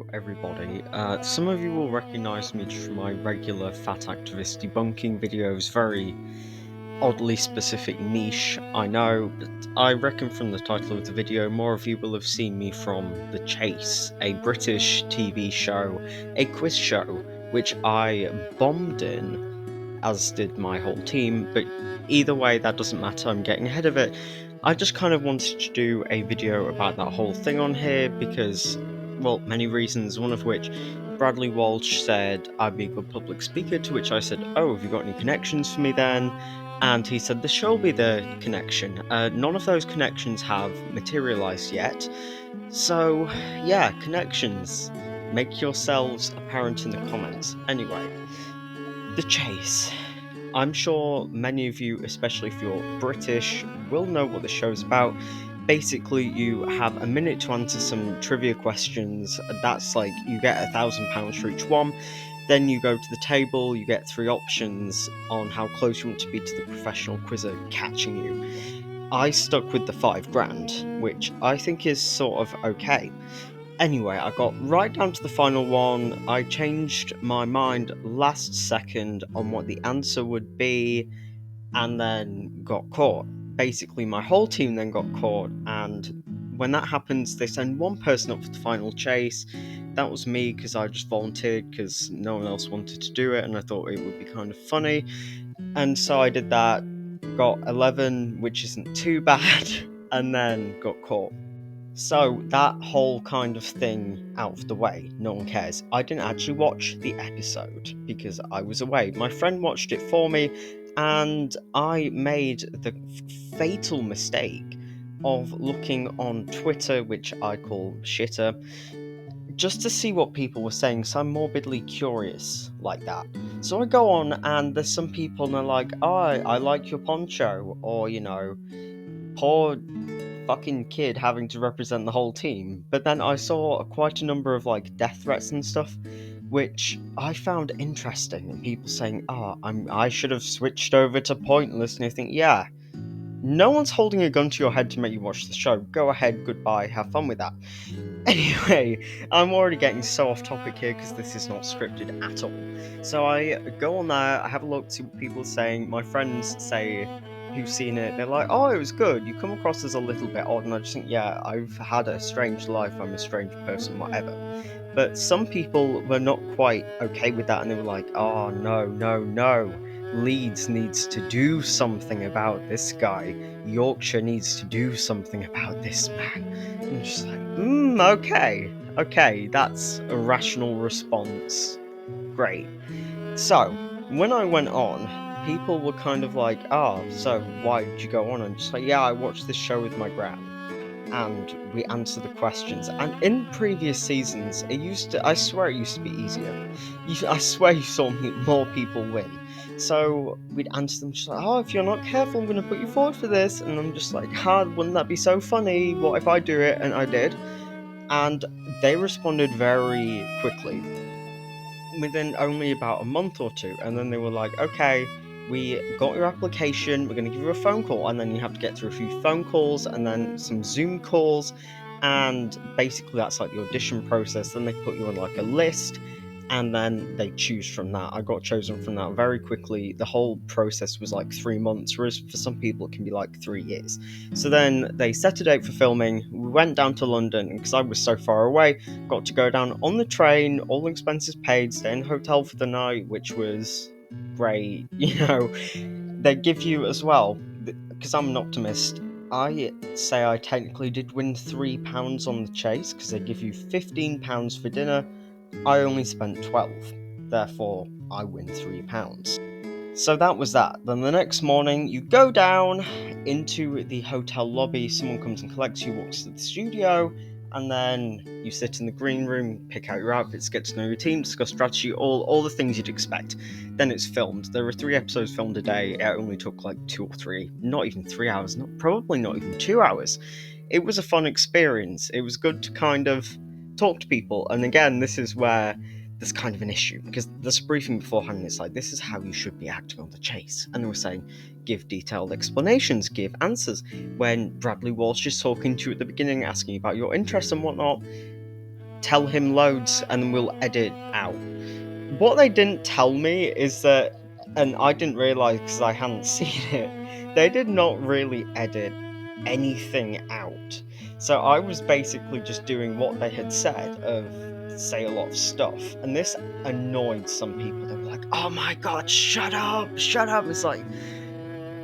Hello, everybody. Some of you will recognize me just from my regular fat activist debunking videos, very oddly specific niche, I know, but I reckon from the title of the video, more of you will have seen me from The Chase, a British TV show, a quiz show, which I bombed in, as did my whole team, but either way, that doesn't matter, I'm getting ahead of it. I just kind of wanted to do a video about that whole thing on here because, well, many reasons, one of which Bradley Walsh said I'd be a good public speaker, to which I said, oh, have you got any connections for me then? And he said, this shall be the connection. None of those connections have materialized yet. So, yeah, connections. Make yourselves apparent in the comments. Anyway, The Chase. I'm sure many of you, especially if you're British, will know what the show's about. Basically, you have a minute to answer some trivia questions. That's like you get £1,000 for each one. Then you go to the table, you get three options on how close you want to be to the professional quizzer catching you. I stuck with the 5 grand, which I think is sort of okay. Anyway, I got right down to the final one. I changed my mind last second on what the answer would be and then got caught. Basically, my whole team then got caught, and when that happens, they send one person up for the final chase. That was me because I just volunteered because no one else wanted to do it, and I thought it would be kind of funny. And so I did that, got 11, which isn't too bad, and then got caught. So that whole kind of thing out of the way, no one cares. I didn't actually watch the episode because I was away. My friend watched it for me, and I made the fatal mistake of looking on Twitter, which I call shitter, just to see what people were saying. So I'm morbidly curious like that. So I go on, and there's some people, and they're like, "Oh, I like your poncho," or poor fucking kid having to represent the whole team. But then I saw quite a number of like death threats and stuff, which I found interesting. And people saying, "Oh, I should have switched over to Pointless," and I think, yeah. No one's holding a gun to your head to make you watch the show. Go ahead, goodbye, have fun with that. Anyway, I'm already getting so off topic here because this is not scripted at all. So I go on there, I have a look, see what people are saying. My friends say who've seen it, they're like, "Oh, it was good. You come across as a little bit odd," and I just think, yeah, I've had a strange life. I'm a strange person, whatever. But some people were not quite okay with that, and they were like, "Oh no, no, no! Leeds needs to do something about this guy. Yorkshire needs to do something about this man." I'm just like, okay, that's a rational response. Great. So, when I went on, people were kind of like, "Oh, so why did you go on?" And just like, "Yeah, I watched this show with my gran, and we answer the questions." And in previous seasons, I swear it used to be easier. I swear you saw more people win. So we'd answer them just like, "Oh, if you're not careful, I'm going to put you forward for this." And I'm just like, wouldn't that be so funny? What if I do it? And I did. And they responded very quickly within only about a month or two. And then they were like, "Okay, we got your application, we're going to give you a phone call." And then you have to get through a few phone calls and then some Zoom calls. And basically, that's like the audition process. Then they put you on like a list, and then they choose from that. I got chosen from that very quickly. The whole process was like 3 months, whereas for some people it can be like 3 years. So then they set a date for filming. We went down to London, and because I was so far away, got to go down on the train, all expenses paid, stay in a hotel for the night, which was great. They give you as well, because I'm an optimist. I say I technically did win £3 on the chase because they give you £15 for dinner. I only spent 12, therefore I win £3. So that was that. Then the next morning, you go down into the hotel lobby, someone comes and collects you, walks to the studio, and then you sit in the green room, pick out your outfits, get to know your team, discuss strategy, all the things you'd expect. Then it's filmed. There were 3 episodes filmed a day. It only took like 2 or 3, not even 3 hours, probably not even 2 hours. It was a fun experience. It was good to kind of talk to people. And again, this is where there's kind of an issue because there's a briefing beforehand and it's like, this is how you should be acting on the chase. And they were saying, give detailed explanations, give answers. When Bradley Walsh is talking to you at the beginning, asking about your interests and whatnot, tell him loads and we'll edit out. What they didn't tell me is that, and I didn't realise because I hadn't seen it, they did not really edit anything out. So I was basically just doing what they had said of say a lot of stuff, and this annoyed some people. They were like, "Oh my god, shut up, shut up!" It's like,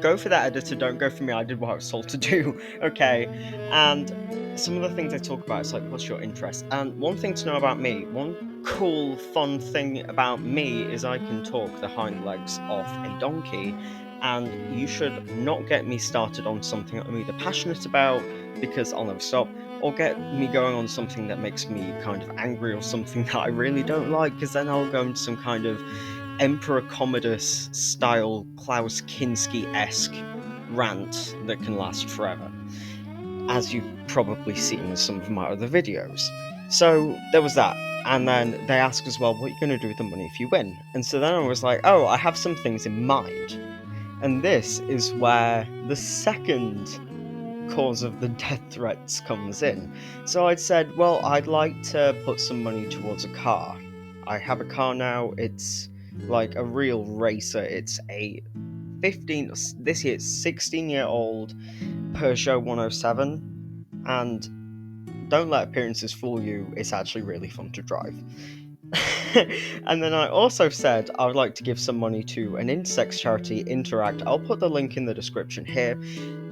go for that editor, don't go for me. I did what I was told to do, okay? And some of the things they talk about, it's like, what's your interest? And one thing to know about me, one cool, fun thing about me is I can talk the hind legs off a donkey, and you should not get me started on something I'm either passionate about, because I'll never stop, or get me going on something that makes me kind of angry or something that I really don't like, because then I'll go into some kind of Emperor Commodus style Klaus Kinski-esque rant that can last forever, as you've probably seen in some of my other videos. So there was that, and then they asked as well, what are you going to do with the money if you win? And so then I was like, oh, I have some things in mind. And this is where the second cause of the death threats comes in. So I'd said, well, I'd like to put some money towards a car. I have a car now, it's like a real racer. It's a 16-year-old Peugeot 107, and don't let appearances fool you, it's actually really fun to drive. And then I also said I would like to give some money to an intersex charity, Interact. I'll put the link in the description here.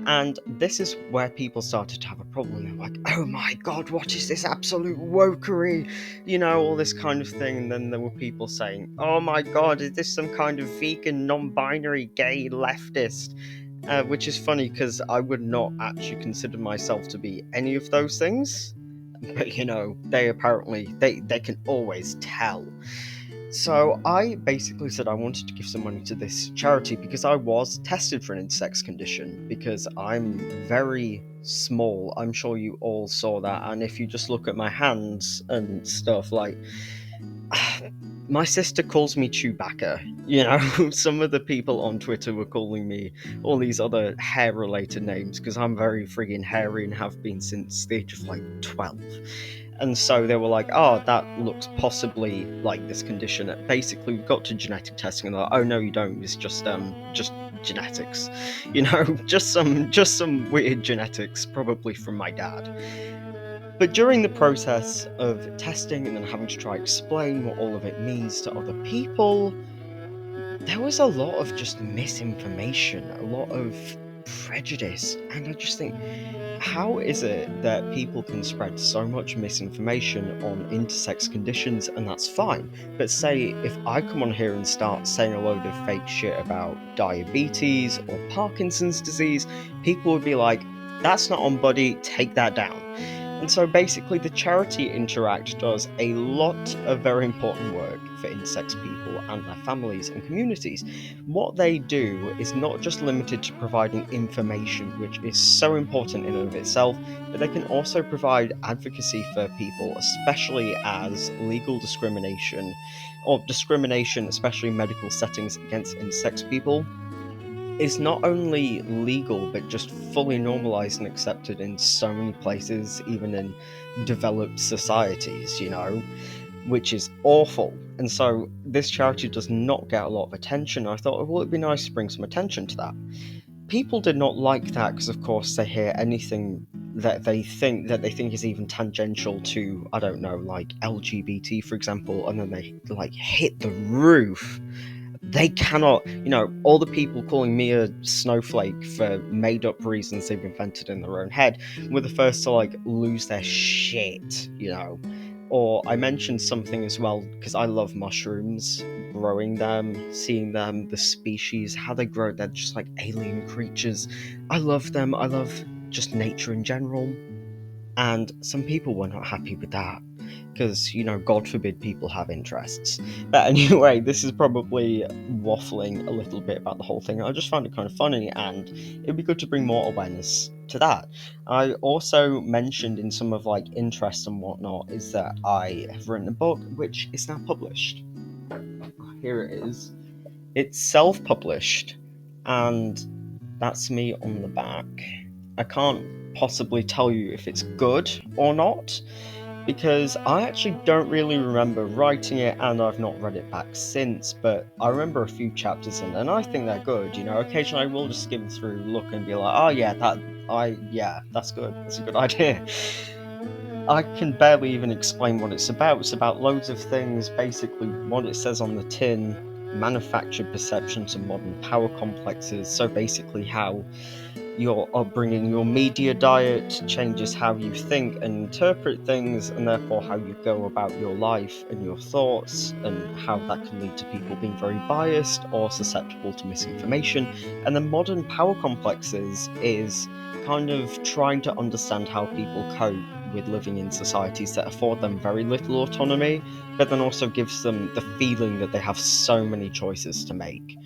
And this is where people started to have a problem. They're like, oh my god, what is this absolute wokery? You know, all this kind of thing. And then there were people saying, oh my god, is this some kind of vegan, non-binary, gay leftist? Which is funny because I would not actually consider myself to be any of those things. But you know, they apparently, they can always tell. So I basically said I wanted to give some money to this charity because I was tested for an intersex condition, because I'm very small. I'm sure you all saw that, and if you just look at my hands and stuff, like, my sister calls me Chewbacca, you know. Some of the people on Twitter were calling me all these other hair related names because I'm very friggin' hairy and have been since the age of like 12. And so they were like, oh, that looks possibly like this condition. Basically, we got to genetic testing and they're like, oh no, you don't. It's just genetics, you know, just some weird genetics, probably from my dad. But during the process of testing and then having to try explain what all of it means to other people, there was a lot of just misinformation, a lot of prejudice, and I just think, how is it that people can spread so much misinformation on intersex conditions and that's fine, but say if I come on here and start saying a load of fake shit about diabetes or Parkinson's disease, people would be like, that's not on, buddy, take that down. And so basically the charity Interact does a lot of very important work for intersex people and their families and communities. What they do is not just limited to providing information, which is so important in and of itself, but they can also provide advocacy for people, especially as legal discrimination, or discrimination, especially in medical settings against intersex people, is not only legal but just fully normalized and accepted in so many places, even in developed societies, you know, which is awful. And so this charity does not get a lot of attention. I thought, well, it'd be nice to bring some attention to that. People did not like that because, of course, they hear anything that they think is even tangential to, I don't know, like LGBT, for example, and then they like hit the roof. They cannot, you know, all the people calling me a snowflake for made up reasons they've invented in their own head were the first to like lose their shit, you know. Or I mentioned something as well because I love mushrooms, growing them, seeing them, the species, how they grow. They're just like alien creatures. I love them. I love just nature in general. And some people were not happy with that because, you know, God forbid people have interests. But anyway, this is probably waffling a little bit about the whole thing. I just found it kind of funny, and it'd be good to bring more awareness to that. I also mentioned in some of like interests and whatnot is that I have written a book which is now published. Here it is. It's self-published, and that's me on the back. I can't possibly tell you if it's good or not, because I actually don't really remember writing it, and I've not read it back since, but I remember a few chapters in, and I think they're good. Occasionally I will just skim through, look, and be like, oh yeah, that's good. That's a good idea. I can barely even explain what it's about. It's about loads of things. Basically, what it says on the tin: manufactured perceptions of modern power complexes. So basically, how your upbringing, your media diet changes how you think and interpret things, and therefore how you go about your life and your thoughts, and how that can lead to people being very biased or susceptible to misinformation. And the modern power complexes is kind of trying to understand how people cope with living in societies that afford them very little autonomy, but then also gives them the feeling that they have so many choices to make.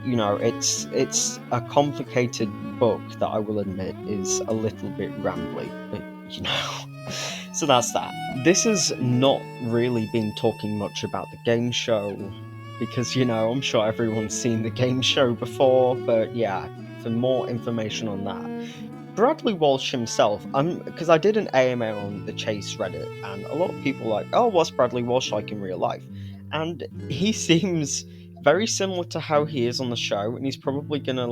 It's a complicated book that I will admit is a little bit rambly, but so that's that. This has not really been talking much about the game show, because I'm sure everyone's seen the game show before, but yeah, for more information on that, Bradley Walsh himself, because I did an AMA on the Chase Reddit, and a lot of people were like, oh, what's Bradley Walsh like in real life? And he seems very similar to how he is on the show, and he's probably gonna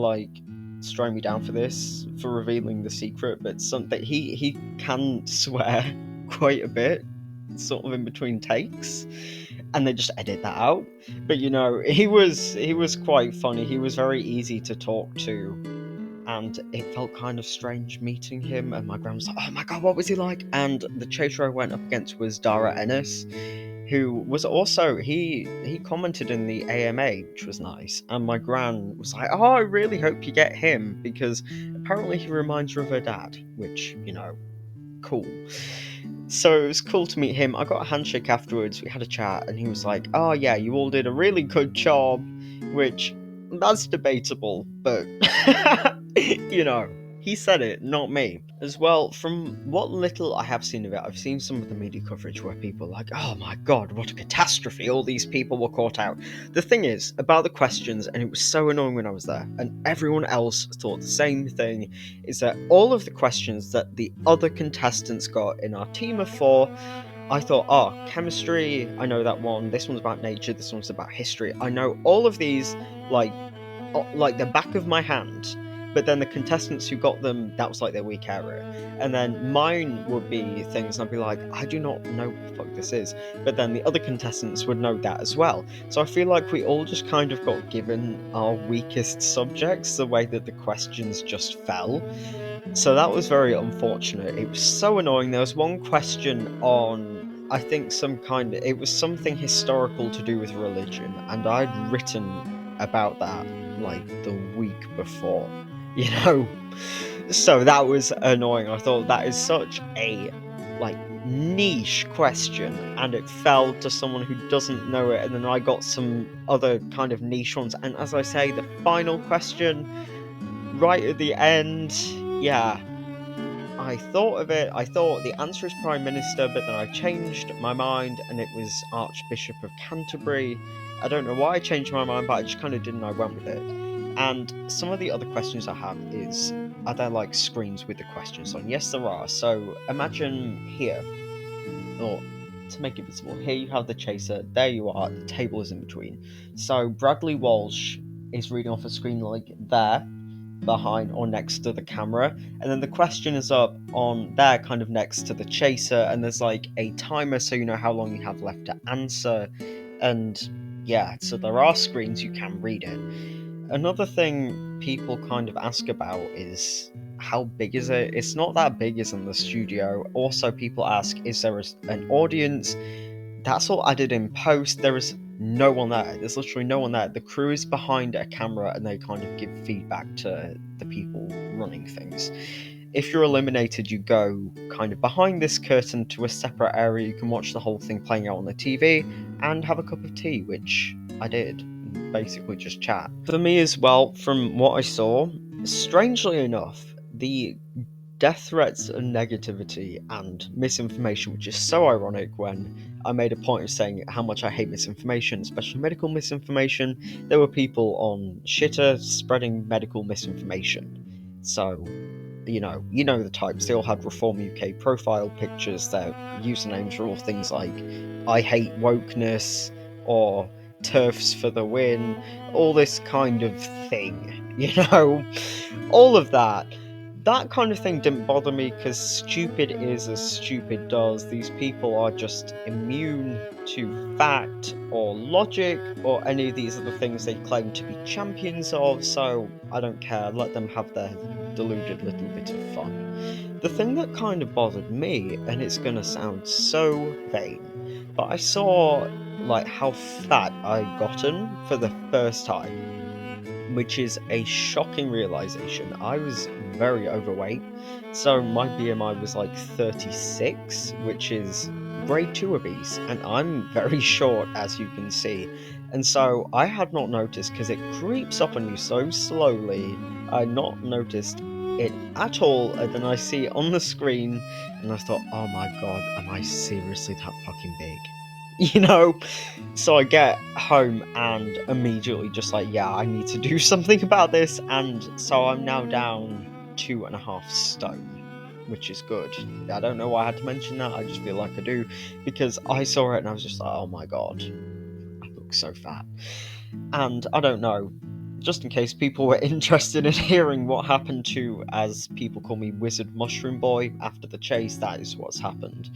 strike me down for this, for revealing the secret, but something he can swear quite a bit, sort of in between takes, and they just edit that out. But he was quite funny. He was very easy to talk to, and it felt kind of strange meeting him, and my gran was like, oh my god, what was he like? And the chaser I went up against was Dara Ennis, who was also, he commented in the AMA, which was nice, and my gran was like, oh, I really hope you get him, because apparently he reminds her of her dad, which, cool. So it was cool to meet him. I got a handshake afterwards, we had a chat, and he was like, oh yeah, you all did a really good job, which, that's debatable, but he said it, not me. As well, from what little I have seen of it, I've seen some of the media coverage where people are like, oh my god, what a catastrophe, all these people were caught out. The thing is, about the questions, and it was so annoying when I was there, and everyone else thought the same thing, is that all of the questions that the other contestants got in our team of 4, I thought, oh, chemistry, I know that one, this one's about nature, this one's about history, I know all of these, like the back of my hand. But then the contestants who got them, that was like their weak area. And then mine would be things, and I'd be like, I do not know what the fuck this is. But then the other contestants would know that as well. So I feel like we all just kind of got given our weakest subjects, the way that the questions just fell. So that was very unfortunate. It was so annoying. There was one question on, I think, it was something historical to do with religion, and I'd written about that like the week before, you know? So that was annoying. I thought that is such a niche question, and it fell to someone who doesn't know it, and then I got some other kind of niche ones, and as I say, the final question right at the end, yeah, I thought of it. I thought the answer is Prime Minister, but then I changed my mind and it was Archbishop of Canterbury. I don't know why I changed my mind, but I just kind of did, and I went with it. And some of the other questions I have is, are there screens with the questions on? Yes, there are. So imagine here, or to make it visible, here you have the chaser, there you are, the table is in between. So Bradley Walsh is reading off a screen like there, behind or next to the camera, and then the question is up on there, kind of next to the chaser, and there's a timer so you know how long you have left to answer. And yeah, so there are screens, you can read it. Another thing people kind of ask about is, how big is it? It's not that big as in the studio. Also, people ask, is there an audience? That's all added in post. There is no one there. There's literally no one there. The crew is behind a camera and they kind of give feedback to the people running things. If you're eliminated, you go kind of behind this curtain to a separate area. You can watch the whole thing playing out on the TV and have a cup of tea, which I did. Basically just chat. For me as well, from what I saw, strangely enough, the death threats and negativity and misinformation, which is so ironic when I made a point of saying how much I hate misinformation, especially medical misinformation. There were people on Shitter spreading medical misinformation. So you know the types. They all had Reform UK profile pictures. Their usernames were all things like "I hate wokeness" or "TERFs for the win," all this kind of thing. All of that. That kind of thing didn't bother me because stupid is as stupid does. These people are just immune to fact or logic or any of these other things they claim to be champions of, so I don't care. Let them have their deluded little bit of fun. The thing that kind of bothered me, and it's gonna sound so vain, but I saw like how fat I'd gotten for the first time, which is a shocking realization. I was very overweight, so my BMI was like 36, which is grade 2 obese, and I'm very short, as you can see. And so I had not noticed because it creeps up on you so slowly. I had not noticed it at all, and then I see it on the screen, and I thought, oh my god, am I seriously that fucking big? You know? So I get home and immediately just like, yeah, I need to do something about this. And so I'm now down 2.5 stone, which is good. I don't know why I had to mention that. I just feel like I do because I saw it and I was just like, oh my god, I look so fat. And I don't know, just in case people were interested in hearing what happened to, as people call me, Wizard Mushroom Boy after the chase, that is what's happened.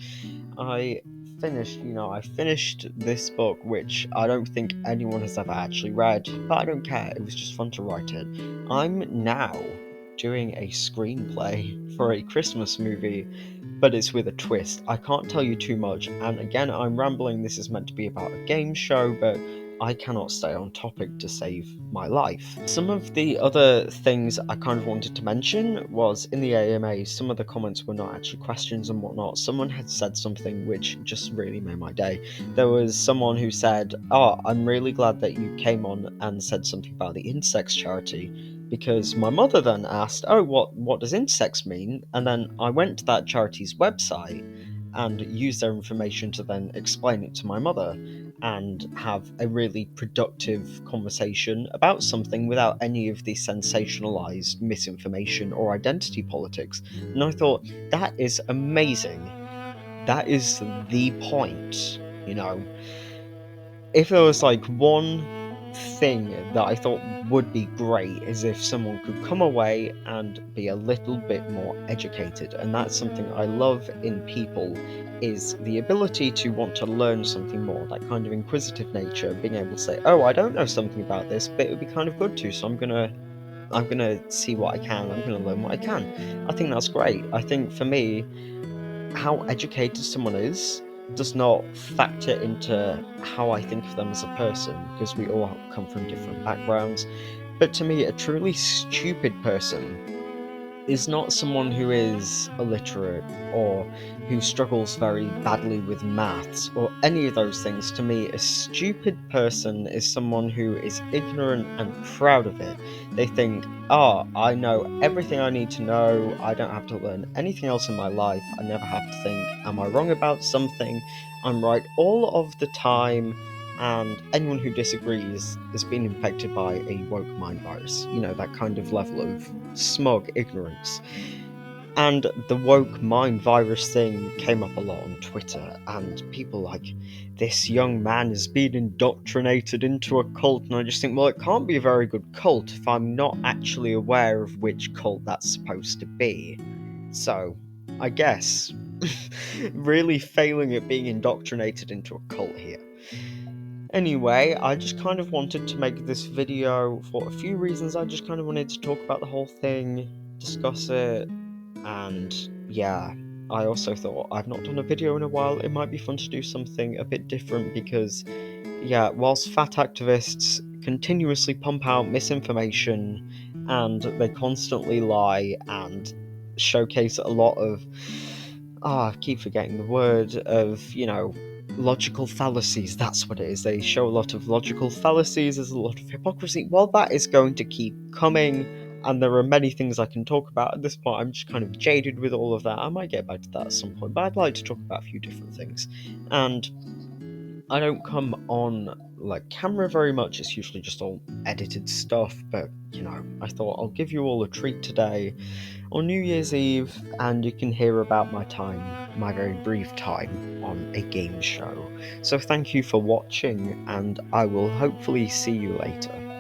I finished this book, which I don't think anyone has ever actually read, but I don't care, it was just fun to write it. I'm now doing a screenplay for a Christmas movie, but it's with a twist. I can't tell you too much, and again, I'm rambling. This is meant to be about a game show, but I cannot stay on topic to save my life. Some of the other things I kind of wanted to mention was in the AMA, some of the comments were not actually questions and whatnot. Someone had said something which just really made my day. There was someone who said, "Oh, I'm really glad that you came on and said something about the Insects charity," because my mother then asked, "Oh, what does Insects mean?" And then I went to that charity's website and used their information to then explain it to my mother and have a really productive conversation about something without any of the sensationalized misinformation or identity politics. And I thought, that is amazing. That is the point, you know. If there was like one thing that I thought would be great is if someone could come away and be a little bit more educated, and that's something I love in people, is the ability to want to learn something more, that kind of inquisitive nature, being able to say, oh, I don't know something about this, but it would be kind of good to, so I'm gonna see what I can, I'm gonna learn what I can. I think that's great. I think for me, how educated someone is does not factor into how I think of them as a person, because we all come from different backgrounds. But to me, a truly stupid person is not someone who is illiterate or who struggles very badly with maths or any of those things. To me, a stupid person is someone who is ignorant and proud of it. They think, oh, I know everything I need to know, I don't have to learn anything else in my life, I never have to think, am I wrong about something? I'm right all of the time, and anyone who disagrees has been infected by a woke mind virus. That kind of level of smug ignorance. And the woke mind virus thing came up a lot on Twitter, and people like, this young man has been indoctrinated into a cult, and I just think, well, it can't be a very good cult if I'm not actually aware of which cult that's supposed to be. So, I guess, really failing at being indoctrinated into a cult here. Anyway, I just kind of wanted to make this video for a few reasons. I just kind of wanted to talk about the whole thing, discuss it, and yeah, I also thought I've not done a video in a while. It might be fun to do something a bit different because, yeah, whilst fat activists continuously pump out misinformation and they constantly lie and showcase a lot of, I keep forgetting the word, of, logical fallacies. That's what it is. They show a lot of logical fallacies, there's a lot of hypocrisy. Well, that is going to keep coming, and there are many things I can talk about. At this point, I'm just kind of jaded with all of that. I might get back to that at some point, but I'd like to talk about a few different things. And I don't come on like camera very much, it's usually just all edited stuff, but I thought I'll give you all a treat today on New Year's Eve, and you can hear about my very brief time on a game show. So thank you for watching, and I will hopefully see you later.